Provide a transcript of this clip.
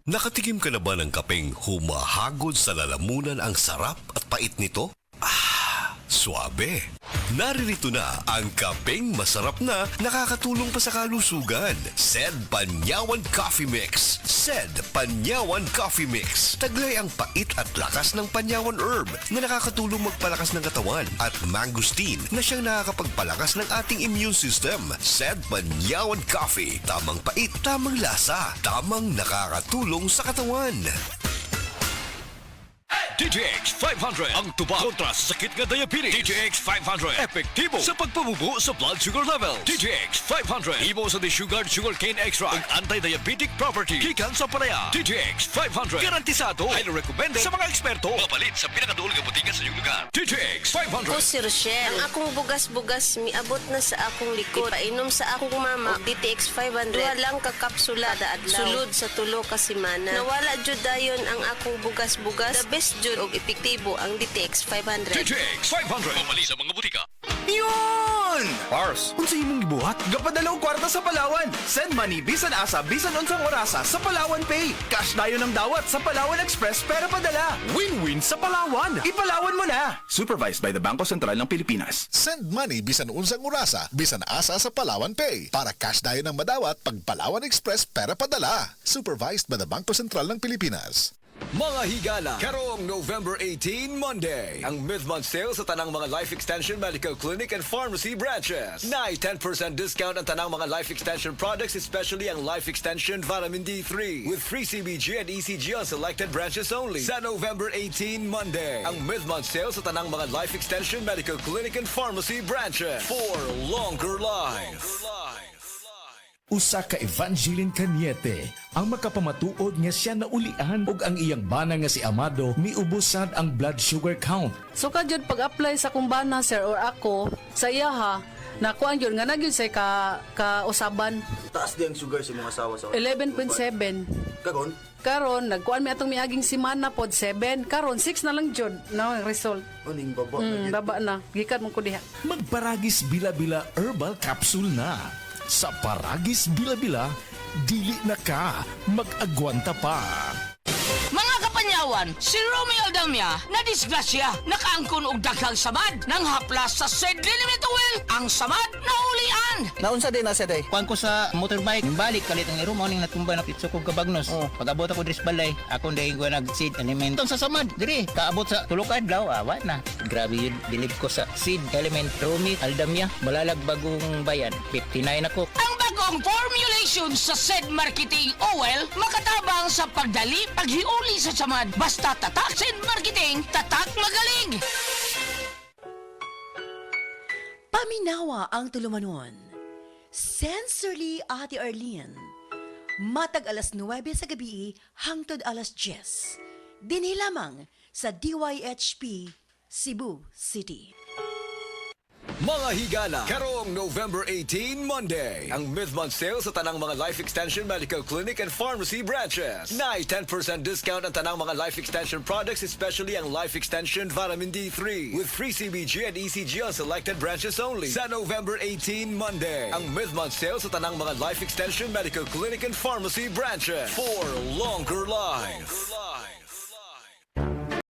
Nakatikim ka na ba ng kapeng humahagod sa lalamunan ang sarap at pait nito? Suabe! Naririto na ang kapeng masarap na nakakatulong pa sa kalusugan. SED Panyawan Coffee Mix. SED Panyawan Coffee Mix. Taglay ang pait at lakas ng panyawan herb na nakakatulong magpalakas ng katawan at mangosteen na siyang nakakapagpalakas ng ating immune system. SED Panyawan Coffee. Tamang pait, tamang lasa, tamang nakakatulong sa katawan. DTX 500 ang tuba kontra sa sakit nga diabetes. DTX 500 epektibo sa pagpabubo sa blood sugar level. DTX 500 imo sa desugared sugarcane extract ug anti-diabetic property gikan sa palaya. DTX 500 garantisado, highly recommended sa mga eksperto. Mapalit sa pinakaduol nga butika sa iyong lugar. DTX 500. Ako si Rochelle. Ang akong bugas-bugas miabot na sa akong likod. Painom sa akong mama og DTX 500. Duha lang ka kapsula kada adlaw. Sulod sa tulo ka semana. Nawala jud dayon ang akong bugas-bugas. The best jud og epektibo ang DTX 500. DTX 500 mapalit sa mga butika. Yun! Pars, unsa imong gibuhat? Gapadala og kwarta sa Palawan. Send money bisan asa bisan unsang orasa sa Palawan Pay. Cash dayon ang dawat sa Palawan Express pero padala. Win-win sa Palawan. Ipalawan mo na. Supervised by the Bangko Sentral ng Pilipinas. Send money bisan unsang orasa, bisan asa sa Palawan Pay. Para cash dayon ang madawat pag Palawan Express pera padala. Supervised by the Bangko Sentral ng Pilipinas. Mga higala, karong November 18, Monday, ang mid-month sale sa tanang mga Life Extension Medical Clinic and Pharmacy branches. Na'y 10% discount ang tanang mga Life Extension products, especially ang Life Extension Vitamin D3, with free CBG and ECG on selected branches only. Sa November 18, Monday, ang mid-month sale sa tanang mga Life Extension Medical Clinic and Pharmacy branches for longer life. Usa ka Evangeline Cañete ang makapamatuod nga siya naulian ug ang iyang bana nga si Amado miubusad ang blood sugar count. So kadyod pag-apply sa kumbana sir or ako sa iya ha, nakuan yun nga nagyud say ka usaban. Taas di ang sugar sa mga asawa sa 11.7. Kagon? Karon nagkuan mi atong miaging semana pod 7. Karon 6 na lang jud na result. Uning baba. Baba na. Gikan mo ko diha. Magparagis bila-bila herbal capsule na. Sa Paragis Bila-Bila, dili na ka mag-agwanta pa. Mga kapanyawan, si Romeo Aldamia na disgrasya, nakaangkon og daghang samad nang haplas sa SED Limit Oil. Ang samad na ulian. Naunsa din na siya day? Kuan ko sa motorbike, balik kalit ang irumo ning natumba na pitso kog kabagnos. Pag-abot ako diri sa balay, akong day ko nag-seed element. Tong sa samad, diri kaabot sa tulo ka adlaw, awat na. Grabe yun, bilib ko sa seed element Romeo Aldamia, Malalag Bagong Bayan. 59 ako. Ang bagong formulation sa SED Marketing Oil makatabang sa pagdali, paghiuli sa samad. Basta tatak SED Marketing, tatak magaling. Paminawa ang tulumanon. Sensorily Ate Arlene. Matag alas 9 sa gabi hangtod alas 10. Dinhi lamang sa DYHP Cebu City. Mga higala, karong November 18, Monday, ang mid-month sale sa tanang mga Life Extension Medical Clinic and Pharmacy branches. Na'y 10% discount ang tanang mga Life Extension products, especially ang Life Extension Vitamin D3, with free CBG and ECG on selected branches only. Sa November 18, Monday, ang mid-month sale sa tanang mga Life Extension Medical Clinic and Pharmacy branches for longer life.